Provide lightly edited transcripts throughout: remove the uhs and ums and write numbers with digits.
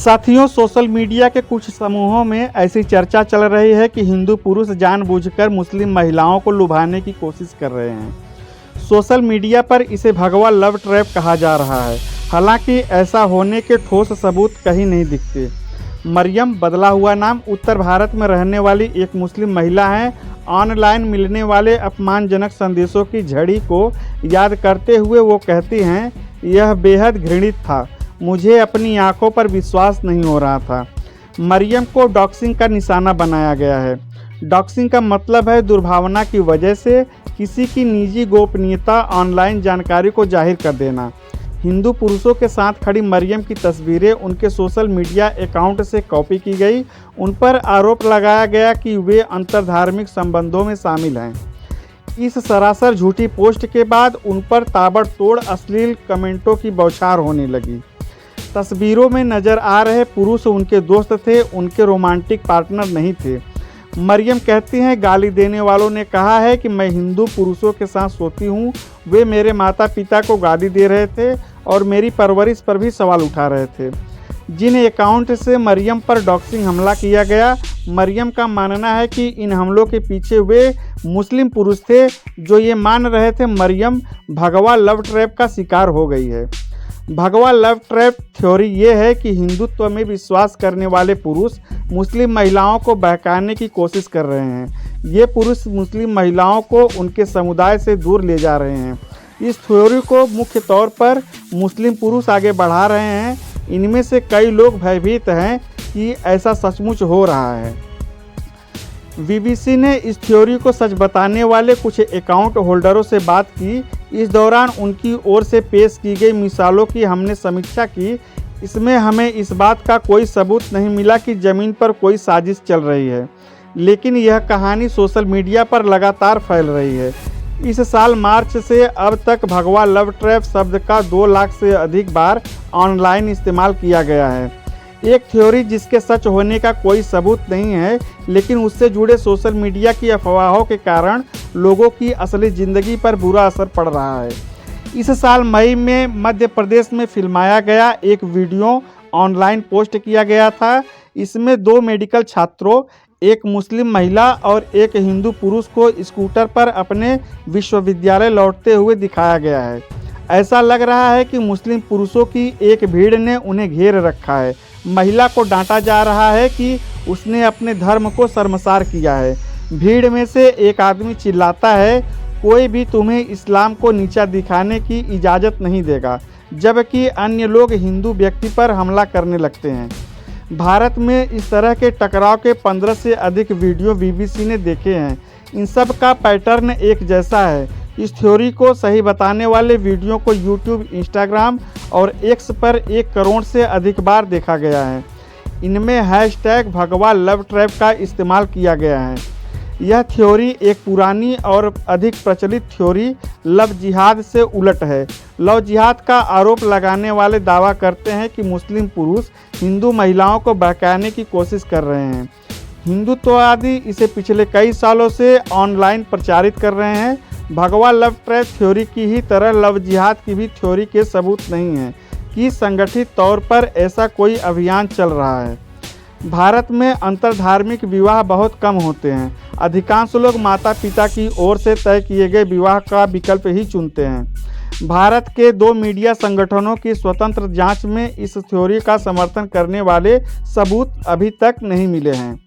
साथियों, social media के कुछ समूहों में ऐसी चर्चा चल रही है कि हिंदू पुरुष जानबूझकर मुस्लिम महिलाओं को लुभाने की कोशिश कर रहे हैं। सोशल मीडिया पर इसे भगवा लव ट्रैप कहा जा रहा है। हालांकि ऐसा होने के ठोस सबूत कहीं नहीं दिखते। मरियम, बदला हुआ नाम, उत्तर भारत में रहने वाली एक मुस्लिम महिला हैं। ऑनलाइन मिलने वाले अपमानजनक संदेशों की झड़ी को याद करते हुए वो कहती हैं, यह बेहद घृणित था। मुझे अपनी आंखों पर विश्वास नहीं हो रहा था। मरियम को डॉक्सिंग का निशाना बनाया गया है। डॉक्सिंग का मतलब है दुर्भावना की वजह से किसी की निजी गोपनीयता, ऑनलाइन जानकारी को जाहिर कर देना। हिंदू पुरुषों के साथ खड़ी मरियम की तस्वीरें उनके सोशल मीडिया अकाउंट से कॉपी की गई। उन पर आरोप लगाया गया कि वे अंतर्धार्मिक संबंधों में शामिल हैं। इस सरासर झूठी पोस्ट के बाद उन पर ताबड़तोड़ अश्लील कमेंटों की बौछार होने लगी। तस्वीरों में नजर आ रहे पुरुष उनके दोस्त थे, उनके रोमांटिक पार्टनर नहीं थे। मरियम कहती हैं, गाली देने वालों ने कहा है कि मैं हिंदू पुरुषों के साथ सोती हूँ। वे मेरे माता पिता को गाली दे रहे थे और मेरी परवरिश पर भी सवाल उठा रहे थे। जिन अकाउंट से मरियम पर डॉक्सिंग हमला किया गया, मरियम का मानना है कि इन हमलों के पीछे वे मुस्लिम पुरुष थे जो ये मान रहे थे मरियम भगवा लव ट्रैप का शिकार हो गई है। भगवा लव ट्रैप थ्योरी ये है कि हिंदुत्व में विश्वास करने वाले पुरुष मुस्लिम महिलाओं को बहकाने की कोशिश कर रहे हैं। ये पुरुष मुस्लिम महिलाओं को उनके समुदाय से दूर ले जा रहे हैं। इस थ्योरी को मुख्य तौर पर मुस्लिम पुरुष आगे बढ़ा रहे हैं। इनमें से कई लोग भयभीत हैं कि ऐसा सचमुच हो रहा है। बीबीसी ने इस थ्योरी को सच बताने वाले कुछ अकाउंट होल्डरों से बात की। इस दौरान उनकी ओर से पेश की गई मिसालों की हमने समीक्षा की। इसमें हमें इस बात का कोई सबूत नहीं मिला कि ज़मीन पर कोई साजिश चल रही है, लेकिन यह कहानी सोशल मीडिया पर लगातार फैल रही है। इस साल मार्च से अब तक भगवा लव ट्रैप शब्द का 2 लाख से अधिक बार ऑनलाइन इस्तेमाल किया गया है। एक थ्योरी जिसके सच होने का कोई सबूत नहीं है, लेकिन उससे जुड़े सोशल मीडिया की अफवाहों के कारण लोगों की असली ज़िंदगी पर बुरा असर पड़ रहा है। इस साल मई में मध्य प्रदेश में फिल्माया गया एक वीडियो ऑनलाइन पोस्ट किया गया था। इसमें 2 मेडिकल छात्रों, एक मुस्लिम महिला और एक हिंदू पुरुष को स्कूटर पर अपने विश्वविद्यालय लौटते हुए दिखाया गया है। ऐसा लग रहा है कि मुस्लिम पुरुषों की एक भीड़ ने उन्हें घेर रखा है। महिला को डांटा जा रहा है कि उसने अपने धर्म को शर्मसार किया है। भीड़ में से एक आदमी चिल्लाता है, कोई भी तुम्हें इस्लाम को नीचा दिखाने की इजाज़त नहीं देगा, जबकि अन्य लोग हिंदू व्यक्ति पर हमला करने लगते हैं। भारत में इस तरह के टकराव के 15 से अधिक वीडियो बीबीसी ने देखे हैं। इन सब का पैटर्न एक जैसा है। इस थ्योरी को सही बताने वाले वीडियो को यूट्यूब, इंस्टाग्राम और एक्स पर 1 करोड़ से अधिक बार देखा गया है। इनमें हैशटैग भगवा लव ट्रैप का इस्तेमाल किया गया है। यह थ्योरी एक पुरानी और अधिक प्रचलित थ्योरी लव जिहाद से उलट है। लव जिहाद का आरोप लगाने वाले दावा करते हैं कि मुस्लिम पुरुष हिंदू महिलाओं को बहकाने की कोशिश कर रहे हैं। हिंदुत्ववादी इसे पिछले कई सालों से ऑनलाइन प्रचारित कर रहे हैं। भगवा लव ट्रैप थ्योरी की ही तरह लव जिहाद की भी थ्योरी के सबूत नहीं है कि संगठित तौर पर ऐसा कोई अभियान चल रहा है। भारत में अंतर्धार्मिक विवाह बहुत कम होते हैं। अधिकांश लोग माता पिता की ओर से तय किए गए विवाह का विकल्प ही चुनते हैं। भारत के 2 मीडिया संगठनों की स्वतंत्र जांच में इस थ्योरी का समर्थन करने वाले सबूत अभी तक नहीं मिले हैं।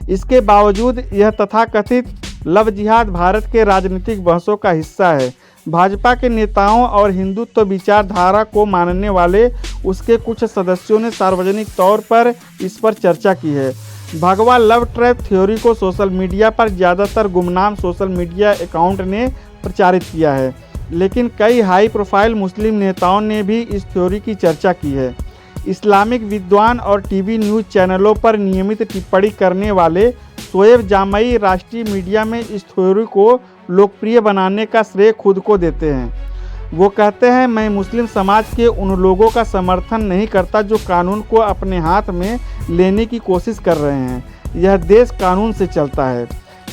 इसके बावजूद यह तथाकथित लव जिहाद भारत के राजनीतिक बहसों का हिस्सा है। भाजपा के नेताओं और हिंदुत्व विचारधारा को मानने वाले उसके कुछ सदस्यों ने सार्वजनिक तौर पर इस पर चर्चा की है। भगवा लव ट्रैप थ्योरी को सोशल मीडिया पर ज़्यादातर गुमनाम सोशल मीडिया अकाउंट ने प्रचारित किया है, लेकिन कई हाई प्रोफाइल मुस्लिम नेताओं ने भी इस थ्योरी की चर्चा की है। इस्लामिक विद्वान और टीवी न्यूज़ चैनलों पर नियमित टिप्पणी करने वाले शोएब जामई राष्ट्रीय मीडिया में इस थ्योरी को लोकप्रिय बनाने का श्रेय खुद को देते हैं। वो कहते हैं, मैं मुस्लिम समाज के उन लोगों का समर्थन नहीं करता जो कानून को अपने हाथ में लेने की कोशिश कर रहे हैं। यह देश कानून से चलता है।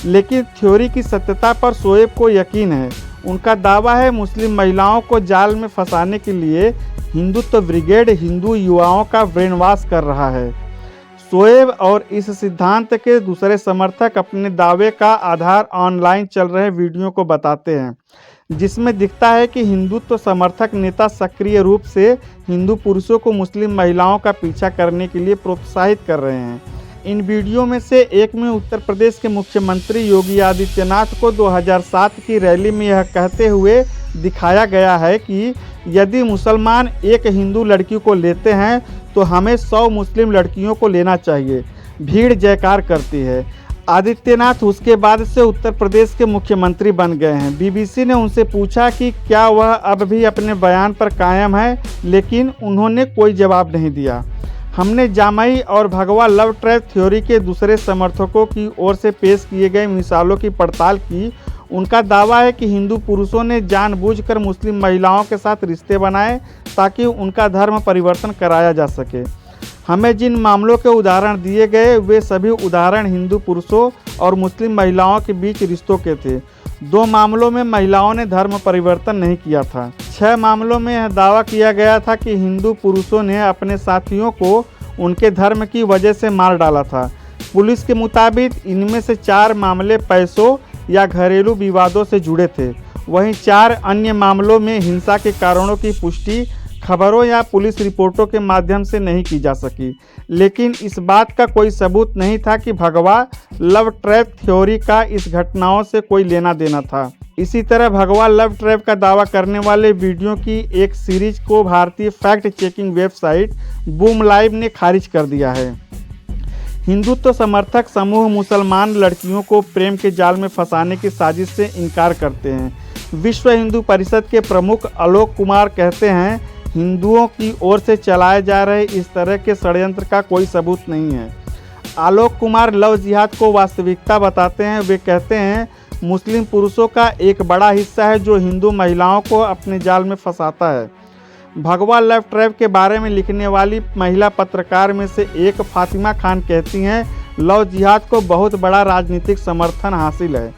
लेकिन थ्योरी की सत्यता पर शोएब को यकीन है। उनका दावा है मुस्लिम महिलाओं को जाल में फंसाने के लिए हिंदुत्व ब्रिगेड हिंदू युवाओं का ब्रेन वॉश कर रहा है। शोएब और इस सिद्धांत के दूसरे समर्थक अपने दावे का आधार ऑनलाइन चल रहे वीडियो को बताते हैं, जिसमें दिखता है कि हिंदुत्व समर्थक नेता सक्रिय रूप से हिंदू पुरुषों को मुस्लिम महिलाओं का पीछा करने के लिए प्रोत्साहित कर रहे हैं। इन वीडियो में से एक में उत्तर प्रदेश के मुख्यमंत्री योगी आदित्यनाथ को 2007 की रैली में यह कहते हुए दिखाया गया है कि यदि मुसलमान एक हिंदू लड़की को लेते हैं तो हमें 100 मुस्लिम लड़कियों को लेना चाहिए। भीड़ जयकार करती है। आदित्यनाथ उसके बाद से उत्तर प्रदेश के मुख्यमंत्री बन गए हैं। बीबीसी ने उनसे पूछा कि क्या वह अब भी अपने बयान पर कायम है, लेकिन उन्होंने कोई जवाब नहीं दिया। हमने जामई और भगवा लव ट्रैप थ्योरी के दूसरे समर्थकों की ओर से पेश किए गए मिसालों की पड़ताल की। उनका दावा है कि हिंदू पुरुषों ने जानबूझकर मुस्लिम महिलाओं के साथ रिश्ते बनाए ताकि उनका धर्म परिवर्तन कराया जा सके। हमें जिन मामलों के उदाहरण दिए गए वे सभी उदाहरण हिंदू पुरुषों और मुस्लिम महिलाओं के बीच रिश्तों के थे। 2 मामलों में महिलाओं ने धर्म परिवर्तन नहीं किया था। 6 मामलों में यह दावा किया गया था कि हिंदू पुरुषों ने अपने साथियों को उनके धर्म की वजह से मार डाला था। पुलिस के मुताबिक इनमें से 4 मामले पैसों या घरेलू विवादों से जुड़े थे। वहीं 4 अन्य मामलों में हिंसा के कारणों की पुष्टि खबरों या पुलिस रिपोर्टों के माध्यम से नहीं की जा सकी, लेकिन इस बात का कोई सबूत नहीं था कि भगवा लव ट्रैप थ्योरी का इस घटनाओं से कोई लेना देना था। इसी तरह भगवा लव ट्रैप का दावा करने वाले वीडियो की एक सीरीज को भारतीय fact checking website boom live ने खारिज कर दिया है। हिंदुत्व समर्थक समूह मुसलमान लड़कियों को प्रेम के जाल में फंसाने की साजिश से इनकार करते हैं। विश्व हिंदू परिषद के प्रमुख आलोक कुमार कहते हैं, हिंदुओं की ओर से चलाए जा रहे इस तरह के षड्यंत्र का कोई सबूत नहीं है। आलोक कुमार लव जिहाद को वास्तविकता बताते हैं। वे कहते हैं, मुस्लिम पुरुषों का एक बड़ा हिस्सा है जो हिंदू महिलाओं को अपने जाल में फंसाता है। भगवा लव ट्रैप के बारे में लिखने वाली महिला पत्रकार में से एक फातिमा खान कहती हैं, लव जिहाद को बहुत बड़ा राजनीतिक समर्थन हासिल है।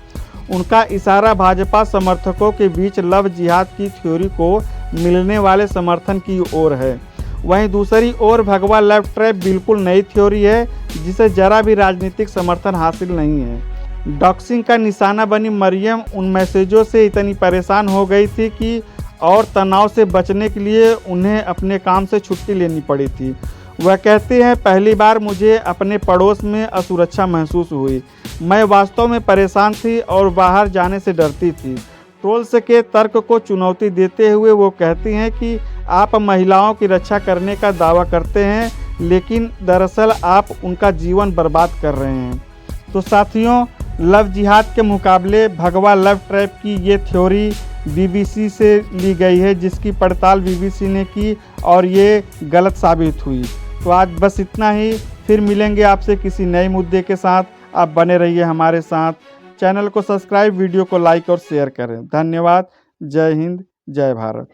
उनका इशारा भाजपा समर्थकों के बीच लव जिहाद की थ्योरी को मिलने वाले समर्थन की ओर है। वहीं दूसरी ओर भगवा लव ट्रैप बिल्कुल नई थ्योरी है जिसे जरा भी राजनीतिक समर्थन हासिल नहीं है। डॉक्सिंग का निशाना बनी मरियम उन मैसेजों से इतनी परेशान हो गई थी कि और तनाव से बचने के लिए उन्हें अपने काम से छुट्टी लेनी पड़ी थी। वह कहती हैं, पहली बार मुझे अपने पड़ोस में असुरक्षा महसूस हुई। मैं वास्तव में परेशान थी और बाहर जाने से डरती थी। ट्रोल्स के तर्क को चुनौती देते हुए वो कहती हैं कि आप महिलाओं की रक्षा करने का दावा करते हैं, लेकिन दरअसल आप उनका जीवन बर्बाद कर रहे हैं। तो साथियों, लव जिहाद के मुकाबले भगवा लव ट्रैप की ये थ्योरी बीबीसी से ली गई है, जिसकी पड़ताल बीबीसी ने की और ये गलत साबित हुई। तो आज बस इतना ही। फिर मिलेंगे आपसे किसी नए मुद्दे के साथ। आप बने रहिए हमारे साथ। चैनल को सब्सक्राइब, वीडियो को लाइक और शेयर करें। धन्यवाद। जय हिंद, जय भारत।